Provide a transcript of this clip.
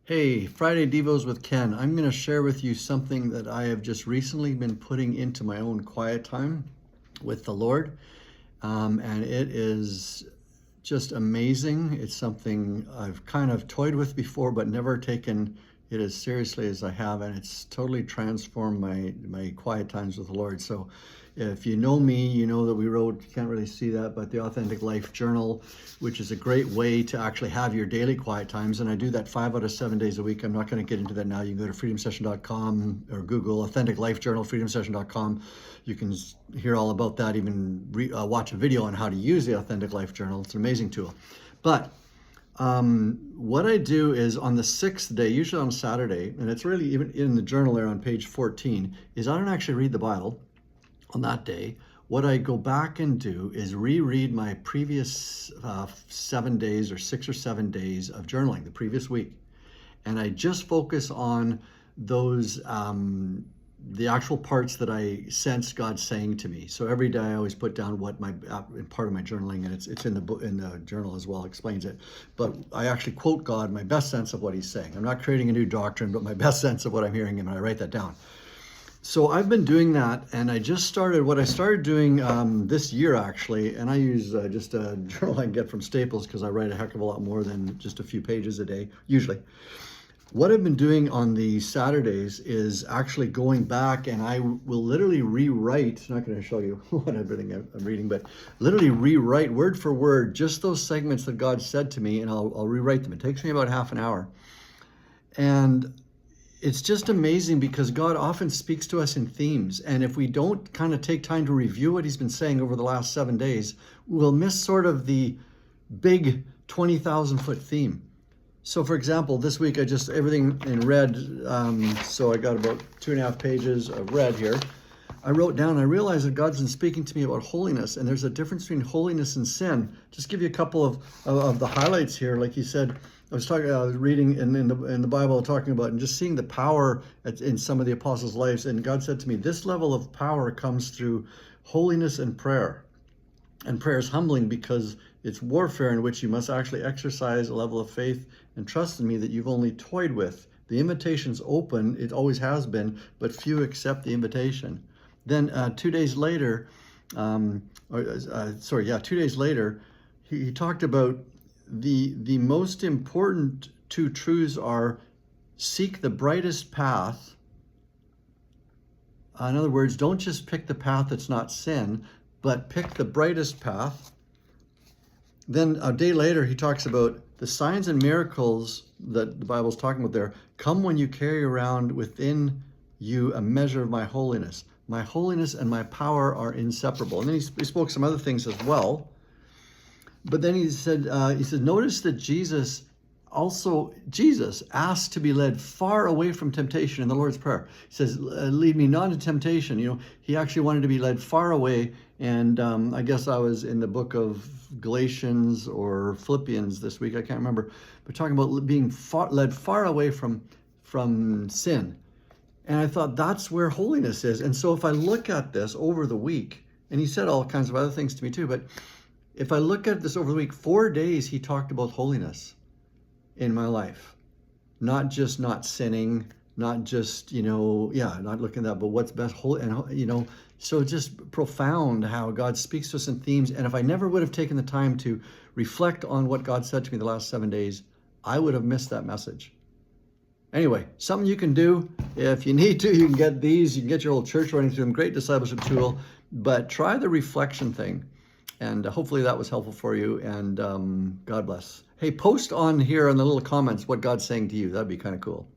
Hey, Friday Devos with Ken. I'm going to share with you something that I have just recently been putting into my own quiet time with the Lord. And it is just amazing. It's something I've kind of toyed with before, but never taken it as seriously as I have. And it's totally transformed my quiet times with the Lord. So if you know me, you know that we wrote, you can't really see that, but the Authentic Life Journal, which is a great way to actually have your daily quiet times. And I do that 5 out of 7 days a week. I'm not going to get into that now. You can go to freedomsession.com or Google Authentic Life Journal, freedomsession.com. You can hear all about that, even watch a video on how to use the Authentic Life Journal. It's an amazing tool. But what I do is on the 6th day, usually on Saturday, and it's really even in the journal there on page 14, is I don't actually read the Bible on that day. What I go back and do is reread my previous 7 days or 6 or 7 days of journaling the previous week. And I just focus on those, the actual parts that I sense God saying to me. So every day I always put down what my part of my journaling, and it's in the book, in the journal as well, explains it. But I actually quote God, my best sense of what he's saying. I'm not creating a new doctrine, but my best sense of what I'm hearing him, and I write that down. So I've been doing that, and I started doing this year actually, and I use just a journal I can get from Staples because I write a heck of a lot more than just a few pages a day, usually. What I've been doing on the Saturdays is actually going back, and I will literally rewrite, I'm not going to show you what everything I'm reading, but literally rewrite word for word just those segments that God said to me, and I'll rewrite them. It takes me about half an hour. And it's just amazing because God often speaks to us in themes. And if we don't kind of take time to review what he's been saying over the last 7 days, we'll miss sort of the big 20,000 foot theme. So for example, this week I just, everything in red, so I got about 2.5 pages of red here. I wrote down, I realized that God's been speaking to me about holiness, and there's a difference between holiness and sin. Just give you a couple of the highlights here. Like he said, I was reading in the Bible, talking about and just seeing the power in some of the apostles' lives. And God said to me, this level of power comes through holiness and prayer. And prayer is humbling because it's warfare in which you must actually exercise a level of faith and trust in me that you've only toyed with. The invitation's open, it always has been, but few accept the invitation. Then 2 days later, 2 days later, he talked about the most important two truths are seek the brightest path. In other words, don't just pick the path that's not sin, but pick the brightest path. Then a day later, he talks about the signs and miracles that the Bible's talking about there come when you carry around within you a measure of my holiness. My holiness and my power are inseparable. And then he spoke some other things as well. But then he said, notice that Jesus asked to be led far away from temptation in the Lord's Prayer. He says, lead me not into temptation. You know, he actually wanted to be led far away. And I guess I was in the book of Galatians or Philippians this week, I can't remember, but talking about being led far away from sin. And I thought that's where holiness is. And so if I look at this over the week, and he said all kinds of other things to me too, but if I look at this over the week, 4 days he talked about holiness in my life. Not just not sinning, not just, not looking at that, but what's best, holy, and, so just profound how God speaks to us in themes. And if I never would have taken the time to reflect on what God said to me the last 7 days, I would have missed that message. Anyway, something you can do. If you need to, you can get these. You can get your whole church running through them. Great discipleship tool. But try the reflection thing. And hopefully that was helpful for you. And God bless. Hey, post on here in the little comments what God's saying to you. That'd be kind of cool.